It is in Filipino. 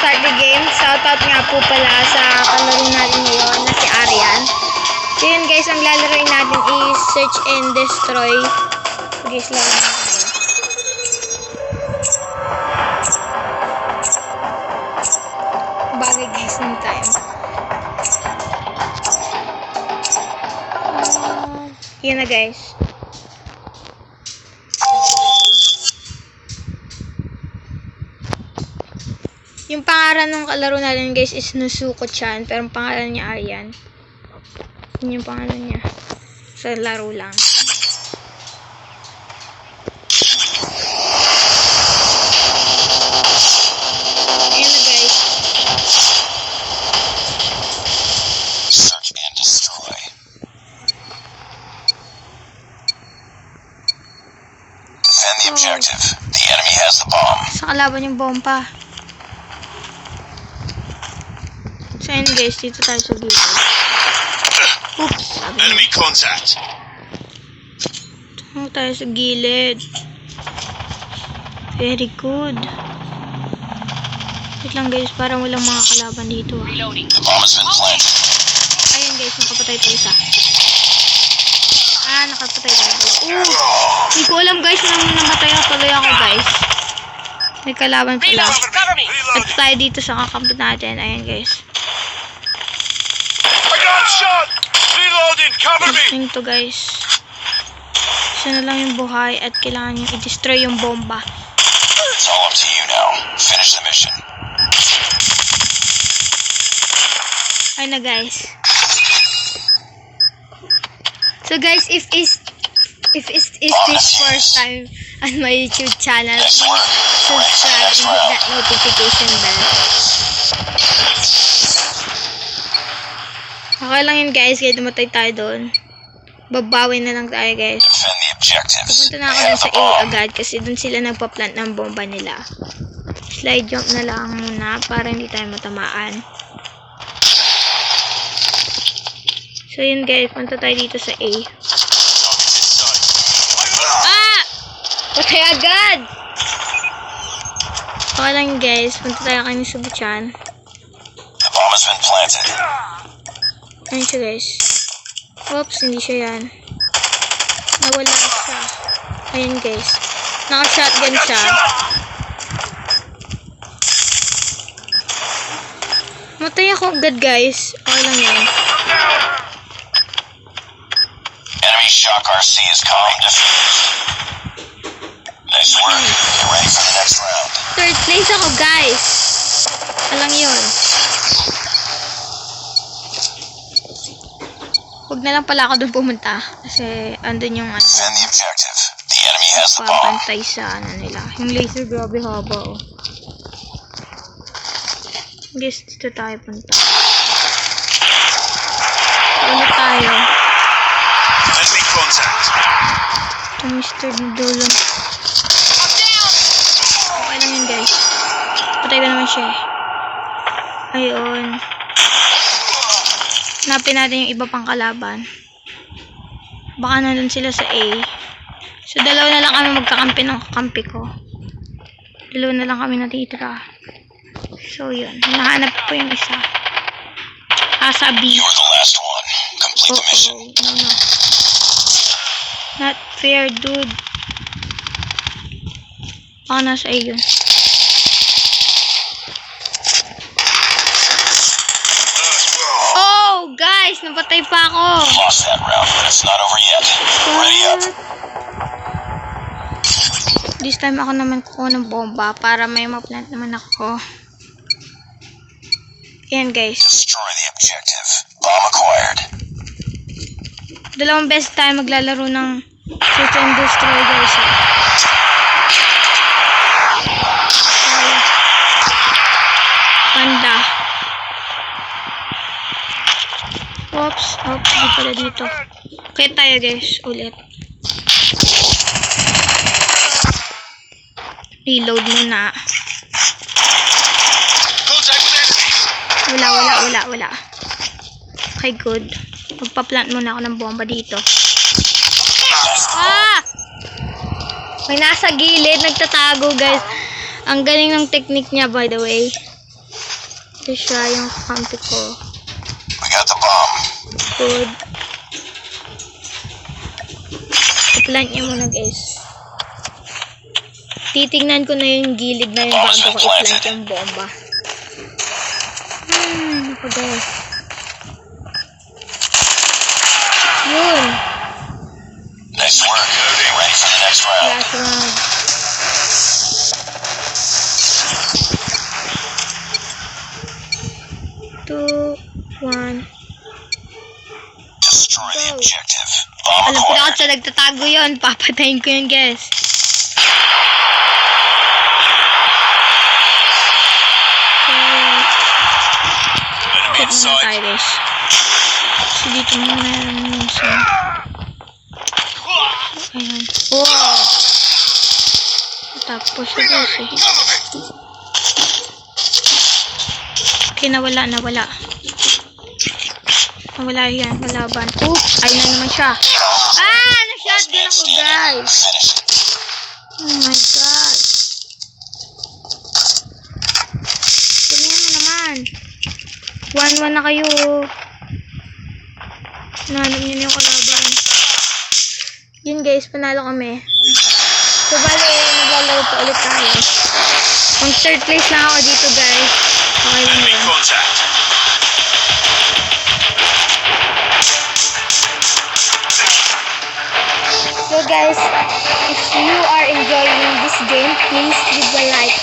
start the game, shoutout nga po pala sa kalaro natin ngayon na si Arian. So yun guys, ang lalaroin natin is search and destroy. Guys, laro na tayo. Bagay guys ng time. Yun na guys. Yung pangalan ng kalaro natin guys is Nusuko-chan, pero ang pangalan niya Arian. Yun yung pangalan niya. Sa laro lang. Ayan na guys. Search and destroy. Defend the objective. The enemy has the bomb. Sa kalaban yung bomba. So yun guys, dito tayo sa gilid. Oops, sabi Enemy contact. dito tayo sa gilid. Very good. Wait lang guys, parang walang mga kalaban dito. The bomb has been planted. Ayun guys, nakapatay tayo isa. Nakapatay tayo pala. Hindi ko alam guys na namatay na tuloy ako guys. May kalaban pala. At tayo dito sa kakampi natin. Ayan guys. I got shot. Reloading. Cover me. Ito to guys. Isa na lang yung buhay at kailangan nyo i-destroy yung bomba. It's all up to you now. Finish the mission. Ayun na guys. So guys, if it's this first time on my YouTube channel, please subscribe and hit that notification bell. Okay lang yun guys, kahit tumatay tayo doon. Babawi na lang tayo guys. Defend the objectives. Pupunta na ako dun sa A agad kasi dun sila nagpa-plant ng bomba nila. Slide jump na lang muna para hindi tayo matamaan. So yun guys, punta tayo dito sa A. Patay agad! Okay lang guys, punta tayo kay Nusuko-chan. The bomb has been planted. Ayun siya guys. Oops, hindi siya yan. Nawala siya. Ayun guys. Naka-shotgun siya. Matay ako agad guys. Okay lang yan. Enemy shock RC is calm. Nice work. Get ready for the next round. Third place ako guys. Alang yun. Huwag na lang pala ako doon pumunta. Kasi andun yung Defend the objective. The enemy has the bomb. papantay sa nila. Yung laser grabe haba oh. Guys, dito tayo punta. Ulit tayo. Enemy contact. Ito Mr. Dulo. Okay lang yun guys. Patay ba naman siya eh. Ayun. Hanapin natin yung iba pang kalaban. Baka nandun sila sa A. So dalawa na lang kami magkakampi ng kakampi ko. Dalawa na lang kami natitira. So yun. Hinahanap ko yung isa. Sa B. You are the last one. Complete the mission. No. Not fair, dude. Baka nasa A yun. Oh, guys! Napatay pa ako. Lost that round, but it's not over yet. Ready up. This time ako naman kukuha ng bomba para may ma-plant naman ako. Ayan guys. Destroy the objective. Bomb acquired. Dalawang beses tayo maglalaro ng search and destroy guys. Panda. Oops. Di pala dito. Kaya tayo guys. Ulit. Reload muna. Wala. Okay, good. Magpa-plant muna ako ng bomba dito. May nasa gilid, nagtatago guys. Ang galing ng technique niya by the way. Ito siya yung kakampi ko. We got the bomb. Good. I-plant niya muna guys. Titignan ko na yung gilid na yung bago ko i-plant yung bomba. Ako guys. Yun. Nice work. Getting ready for the next round. Last round. Two, one. Destroy the Go. objective. Bomb Alam ko na acquired. sa nagtatago yun. Papatayin ko yun guys. Enemy Check muna inside. tayo guys. So dito muna yung siya. Ayan. Wow! Tapos siya guys eh. Okay, nawala. Nawala yan. Malaban. Oops! Ayun na naman siya. Ah! Na-shotgun ako guys. Finish it. Oh my god. Tingnan mo naman. 1-1 na kayo. Nahanap niyo na yung kalaban. Yun guys, panalo kami. So bali, maglalaro pa ulit tayo. Pang third place na ako dito guys. Okay lang Enemy yun. contact. So guys, if you are enjoying this game, please leave a like